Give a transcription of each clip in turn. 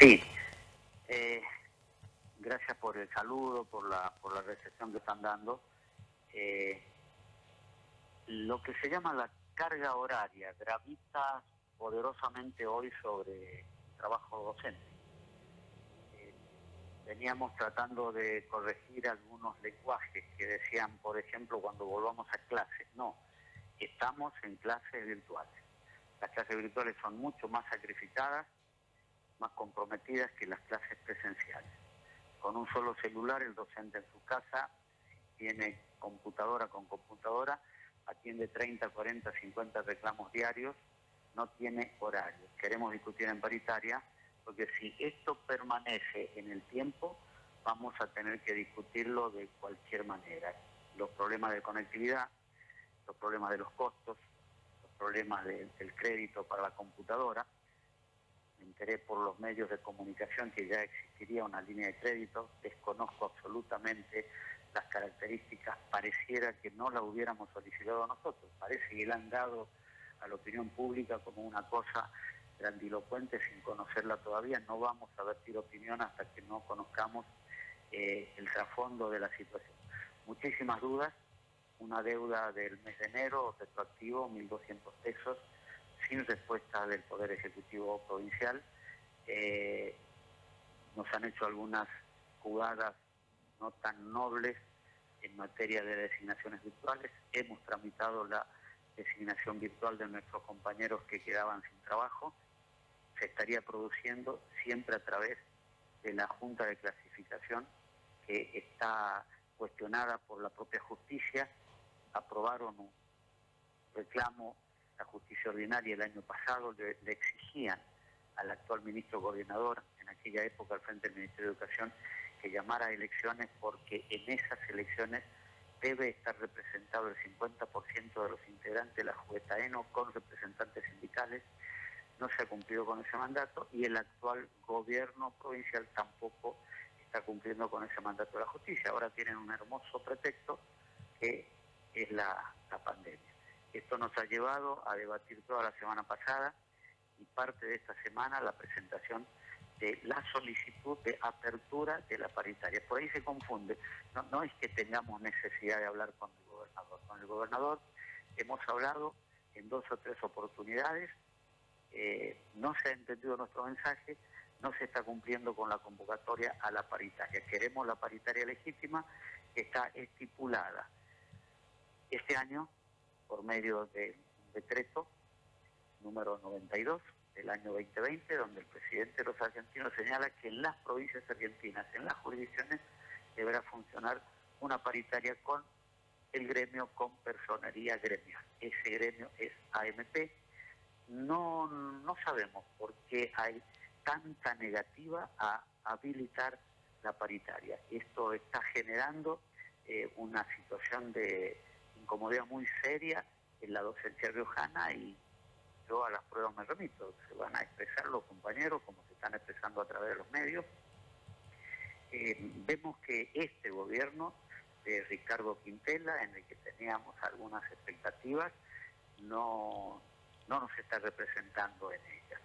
Sí, gracias por el saludo, por la recepción que están dando. Lo que se llama la carga horaria gravita poderosamente hoy sobre el trabajo docente. Veníamos tratando de corregir algunos lenguajes que decían, por ejemplo, cuando volvamos a clases. No, estamos en clases virtuales. Las clases virtuales son mucho más sacrificadas, más comprometidas que las clases presenciales. Con un solo celular, el docente en su casa, si tiene computadora con computadora, atiende 30, 40, 50 reclamos diarios, no tiene horario. Queremos discutir en paritaria, porque si esto permanece en el tiempo, vamos a tener que discutirlo de cualquier manera. Los problemas de conectividad, los problemas de los costos, los problemas del crédito para la computadora. Me enteré por los medios de comunicación que ya existiría una línea de crédito, desconozco absolutamente las características, pareciera que no la hubiéramos solicitado nosotros, parece que la han dado a la opinión pública como una cosa grandilocuente sin conocerla todavía. No vamos a vertir opinión hasta que no conozcamos el trasfondo de la situación. Muchísimas dudas, una deuda del mes de enero, retroactivo, 1.200 pesos, sin respuesta del Poder Ejecutivo Provincial. Nos han hecho algunas jugadas no tan nobles en materia de designaciones virtuales. Hemos tramitado la designación virtual de nuestros compañeros que quedaban sin trabajo. Se estaría produciendo siempre a través de la Junta de Clasificación, que está cuestionada por la propia justicia. Aprobaron un reclamo, la justicia ordinaria el año pasado, le exigían al actual ministro coordinador, en aquella época al frente del Ministerio de Educación, que llamara a elecciones, porque en esas elecciones debe estar representado el 50% de los integrantes de la Juetaeno con representantes sindicales. No se ha cumplido con ese mandato y el actual gobierno provincial tampoco está cumpliendo con ese mandato de la justicia. Ahora tienen un hermoso pretexto que es la pandemia. Esto nos ha llevado a debatir toda la semana pasada y parte de esta semana la presentación de la solicitud de apertura de la paritaria. Por ahí se confunde. No es que tengamos necesidad de hablar con el gobernador. Con el gobernador hemos hablado en 2 o 3 oportunidades. No se ha entendido nuestro mensaje, no se está cumpliendo con la convocatoria a la paritaria. Queremos la paritaria legítima, que está estipulada este año por medio de un decreto número 92 del año 2020, donde el presidente de los argentinos señala que en las provincias argentinas, en las jurisdicciones, deberá funcionar una paritaria con el gremio, con personería gremial. Ese gremio es AMP. No sabemos por qué hay tanta negativa a habilitar la paritaria. Esto está generando una situación de incomodidad muy seria en la docencia riojana y yo a las pruebas me remito. Se van a expresar los compañeros como se están expresando a través de los medios. Vemos que este gobierno de Ricardo Quintela, en el que teníamos algunas expectativas, no nos está representando en ella.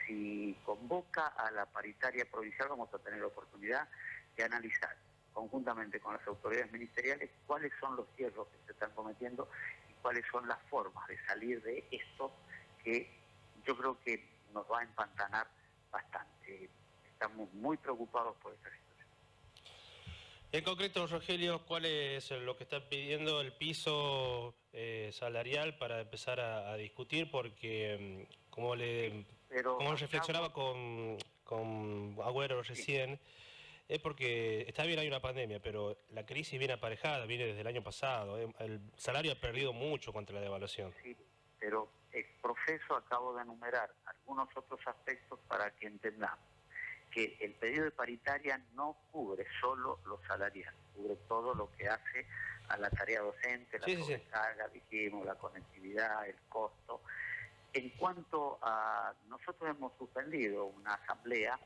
Si convoca a la paritaria provincial, vamos a tener la oportunidad de analizar conjuntamente con las autoridades ministeriales cuáles son los hierros que se están cometiendo y cuáles son las formas de salir de esto, que yo creo que nos va a empantanar bastante. Estamos muy preocupados por esta situación. En concreto, Rogelio, ¿cuál es lo que está pidiendo el piso salarial para empezar a discutir? Porque como reflexionaba con Agüero recién, es porque está bien, hay una pandemia, pero la crisis viene aparejada, viene desde el año pasado. El salario ha perdido mucho contra la devaluación. Sí, pero el proceso acabo de enumerar algunos otros aspectos para que entendamos que el pedido de paritaria no cubre solo los salariales, cubre todo lo que hace a la tarea docente, la sobrecarga, dijimos, la conectividad, el costo. En cuanto a... Nosotros hemos suspendido una asamblea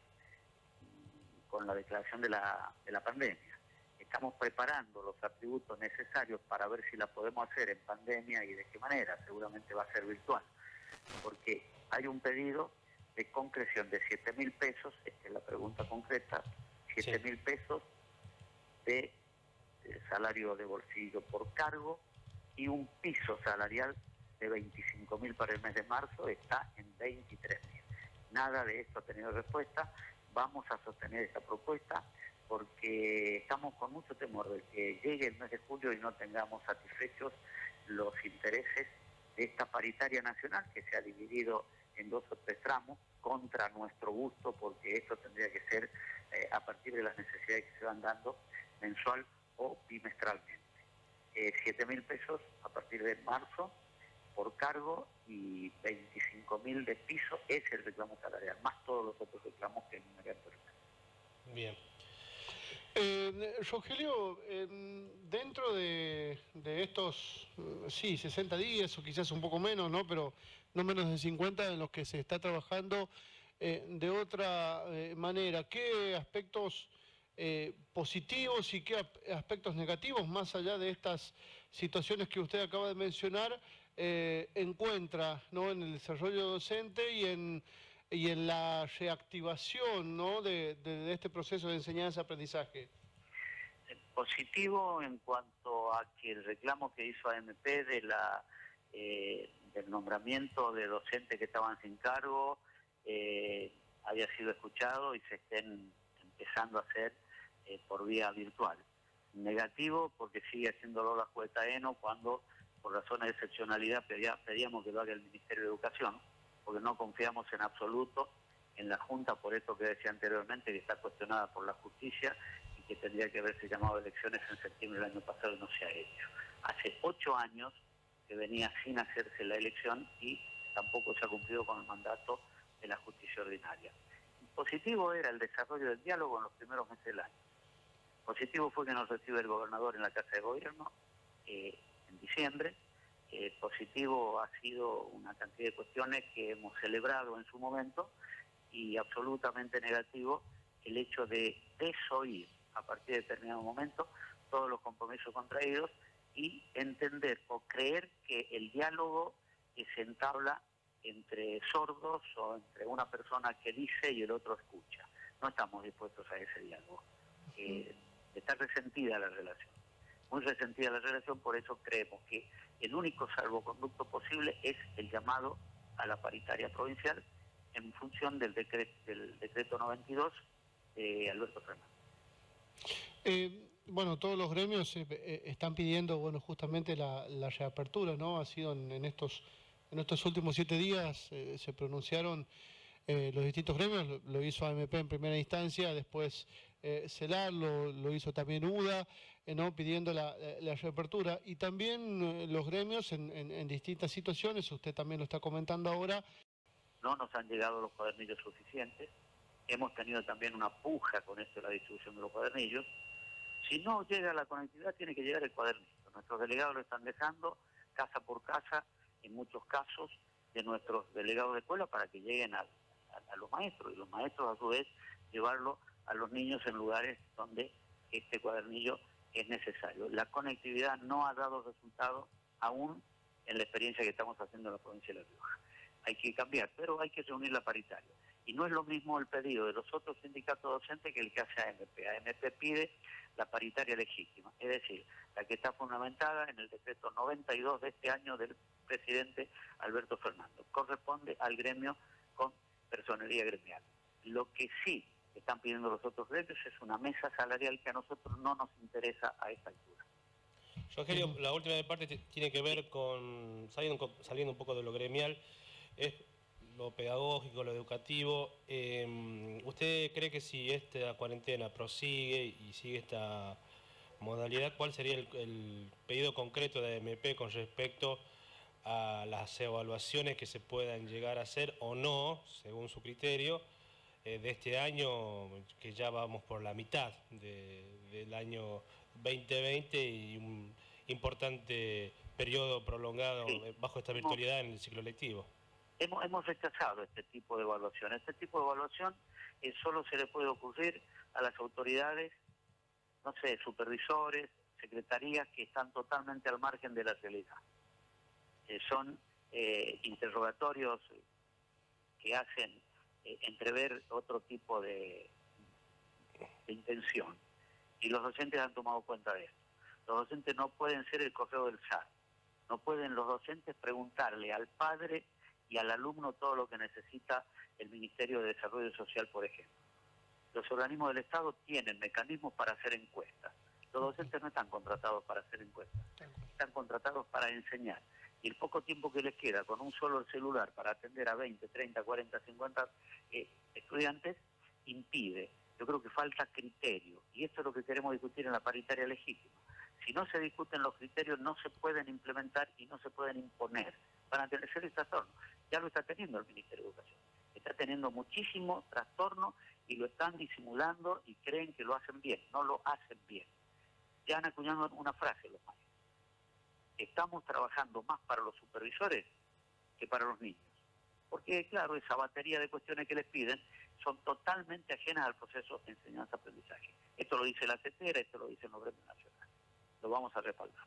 con la declaración de la pandemia. Estamos preparando los atributos necesarios para ver si la podemos hacer en pandemia y de qué manera. Seguramente va a ser virtual, porque hay un pedido de concreción de 7.000 pesos, esta es la pregunta concreta, 7.000 pesos de salario de bolsillo por cargo y un piso salarial de 25.000 para el mes de marzo, está en 23.000. Nada de esto ha tenido respuesta. Vamos a sostener esta propuesta porque estamos con mucho temor de que llegue el mes de julio y no tengamos satisfechos los intereses de esta paritaria nacional que se ha dividido en 2 o 3 tramos contra nuestro gusto, porque esto tendría que ser a partir de las necesidades que se van dando mensual o bimestralmente. 7.000 pesos a partir de marzo por cargo y 25.000 de piso es el reclamo salarial, más todos los otros reclamos que enumeré anteriormente. Bien. Rogelio, dentro de estos, 60 días o quizás un poco menos, ¿no? Pero no menos de 50 en los que se está trabajando de otra manera, ¿qué aspectos positivos y qué aspectos negativos, más allá de estas situaciones que usted acaba de mencionar, encuentra, ¿no?, en el desarrollo docente y en la reactivación, ¿no?, de este proceso de enseñanza-aprendizaje? Positivo en cuanto a que el reclamo que hizo AMP del nombramiento de docentes que estaban sin cargo haya sido escuchado y se estén empezando a hacer por vía virtual. Negativo porque sigue haciéndolo la jueza Eno cuando por razones de excepcionalidad pedíamos que lo haga el Ministerio de Educación, porque no confiamos en absoluto en la Junta, por esto que decía anteriormente, que está cuestionada por la justicia y que tendría que haberse llamado a elecciones en septiembre del año pasado y no se ha hecho. Hace 8 años que venía sin hacerse la elección y tampoco se ha cumplido con el mandato de la justicia ordinaria. Positivo era el desarrollo del diálogo en los primeros meses del año. Positivo fue que nos recibe el gobernador en la Casa de Gobierno en diciembre. Positivo ha sido una cantidad de cuestiones que hemos celebrado en su momento, y absolutamente negativo el hecho de desoír a partir de determinado momento todos los compromisos contraídos y entender o creer que el diálogo se entabla entre sordos o entre una persona que dice y el otro escucha. No estamos dispuestos a ese diálogo. Está resentida la relación, muy resentida la relación, por eso creemos que el único salvoconducto posible es el llamado a la paritaria provincial en función del decreto 92 de Alberto Fernández. Bueno, todos los gremios están pidiendo, bueno, justamente la reapertura, ¿no? Ha sido en estos últimos 7 días se pronunciaron los distintos gremios, lo hizo AMP en primera instancia, después CELAR, lo hizo también UDA, ¿no?, pidiendo la reapertura, y también los gremios en distintas situaciones, usted también lo está comentando ahora. No nos han llegado los cuadernillos suficientes, hemos tenido también una puja con esto de la distribución de los cuadernillos. Si no llega la conectividad, tiene que llegar el cuadernillo. Nuestros delegados lo están dejando casa por casa, en muchos casos, de nuestros delegados de escuela para que lleguen a los maestros, y los maestros a su vez llevarlo a los niños en lugares donde este cuadernillo es necesario. La conectividad no ha dado resultado aún en la experiencia que estamos haciendo en la provincia de La Rioja. Hay que cambiar, pero hay que reunir la paritaria. Y no es lo mismo el pedido de los otros sindicatos docentes que el que hace AMP. AMP pide la paritaria legítima, es decir, la que está fundamentada en el decreto 92 de este año del presidente Alberto Fernández. Corresponde al gremio con personería gremial. Lo que sí están pidiendo los otros gremios es una mesa salarial que a nosotros no nos interesa a esta altura. Rogelio, la última parte tiene que ver con, saliendo un poco de lo gremial, es lo pedagógico, lo educativo. ¿Usted cree que si esta cuarentena prosigue y sigue esta modalidad, cuál sería el pedido concreto de AMP con respecto a las evaluaciones que se puedan llegar a hacer o no, según su criterio, de este año, que ya vamos por la mitad del año 2020 y un importante periodo prolongado bajo esta virtualidad en el ciclo lectivo? Hemos rechazado este tipo de evaluación. Este tipo de evaluación solo se le puede ocurrir a las autoridades, no sé, supervisores, secretarías que están totalmente al margen de la realidad. Son interrogatorios que hacen entrever otro tipo de intención. Y los docentes han tomado cuenta de esto. Los docentes no pueden ser el correo del SAT. No pueden los docentes preguntarle al padre y al alumno todo lo que necesita el Ministerio de Desarrollo Social, por ejemplo. Los organismos del Estado tienen mecanismos para hacer encuestas. Los docentes no están contratados para hacer encuestas, están contratados para enseñar. Y el poco tiempo que les queda con un solo celular para atender a 20, 30, 40, 50 estudiantes, impide. Yo creo que falta criterio, y esto es lo que queremos discutir en la paritaria legítima. Si no se discuten los criterios, no se pueden implementar y no se pueden imponer. Van a tener serios trastornos. Ya lo está teniendo el Ministerio de Educación. Está teniendo muchísimo trastorno y lo están disimulando y creen que lo hacen bien. No lo hacen bien. Ya han acuñado una frase los maestros. Estamos trabajando más para los supervisores que para los niños. Porque, claro, esa batería de cuestiones que les piden son totalmente ajenas al proceso de enseñanza-aprendizaje. Esto lo dice la CETERA, esto lo dicen los gremios nacionales. Lo vamos a respaldar.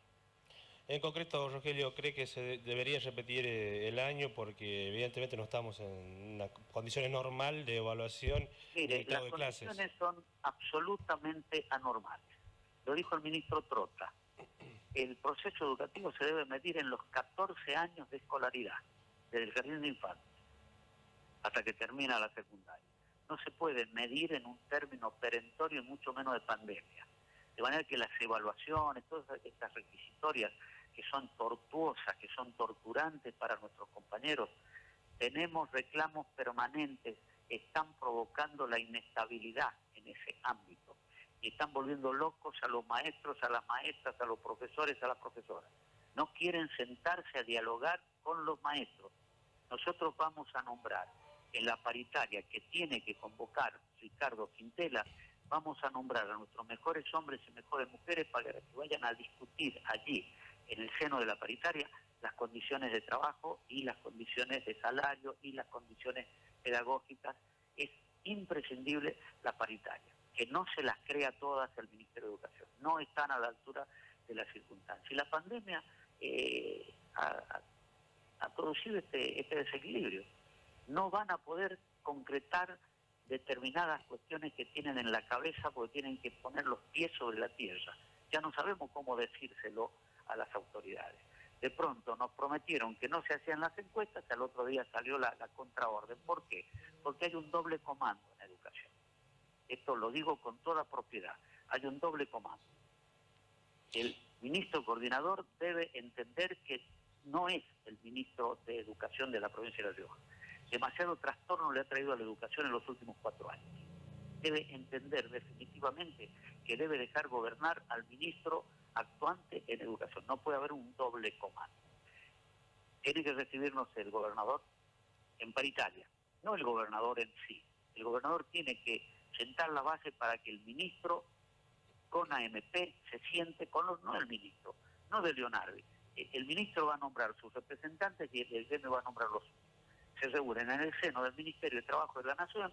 En concreto, Rogelio, ¿cree que se debería repetir el año? Porque evidentemente no estamos en una condiciones normal de evaluación. Mire, las condiciones son absolutamente anormales. Lo dijo el ministro Trota. El proceso educativo se debe medir en los 14 años de escolaridad, desde el jardín de infantes hasta que termina la secundaria. No se puede medir en un término perentorio y mucho menos de pandemia. De manera que las evaluaciones, todas estas requisitorias que son tortuosas, que son torturantes para nuestros compañeros, tenemos reclamos permanentes, están provocando la inestabilidad en ese ámbito y están volviendo locos a los maestros, a las maestras, a los profesores, a las profesoras. No quieren sentarse a dialogar con los maestros. Nosotros vamos a nombrar en la paritaria que tiene que convocar Ricardo Quintela, vamos a nombrar a nuestros mejores hombres y mejores mujeres para que vayan a discutir allí, en el seno de la paritaria, las condiciones de trabajo y las condiciones de salario y las condiciones pedagógicas. Es imprescindible la paritaria, que no se las crea todas el Ministerio de Educación, no están a la altura de las circunstancias. Y la pandemia ha producido este desequilibrio. No van a poder concretar determinadas cuestiones que tienen en la cabeza porque tienen que poner los pies sobre la tierra. Ya no sabemos cómo decírselo a las autoridades. De pronto nos prometieron que no se hacían las encuestas y al otro día salió la contraorden. ¿Por qué? Porque hay un doble comando en educación. Esto lo digo con toda propiedad. Hay un doble comando. El ministro coordinador debe entender que no es el ministro de Educación de la provincia de La Rioja. Demasiado trastorno le ha traído a la educación en los últimos 4 años. Debe entender definitivamente que debe dejar gobernar al ministro actuante en educación. No puede haber un doble comando. Tiene que recibirnos el gobernador en paritaria, no el gobernador en sí. El gobernador tiene que sentar la base para que el ministro con AMP se siente con los, no el ministro, no de Leonardi. El ministro va a nombrar sus representantes y el gremio va a nombrar los suyos. Se reúnen en el seno del Ministerio de Trabajo de la Nación,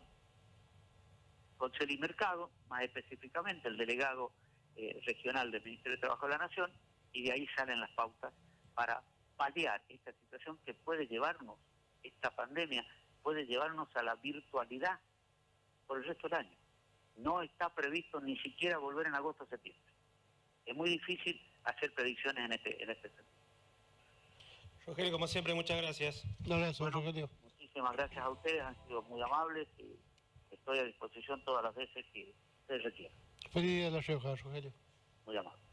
con Celi Mercado, más específicamente el delegado regional del Ministerio de Trabajo de la Nación, y de ahí salen las pautas para paliar esta situación que puede llevarnos, esta pandemia, puede llevarnos a la virtualidad por el resto del año. No está previsto ni siquiera volver en agosto o septiembre. Es muy difícil hacer predicciones en este sentido. Rogelio, como siempre, muchas gracias. Un abrazo, Rogelio. Muchísimas gracias a ustedes, han sido muy amables y estoy a disposición todas las veces que ustedes requieran. Feliz día de La Rioja, Rogelio. Muy amable.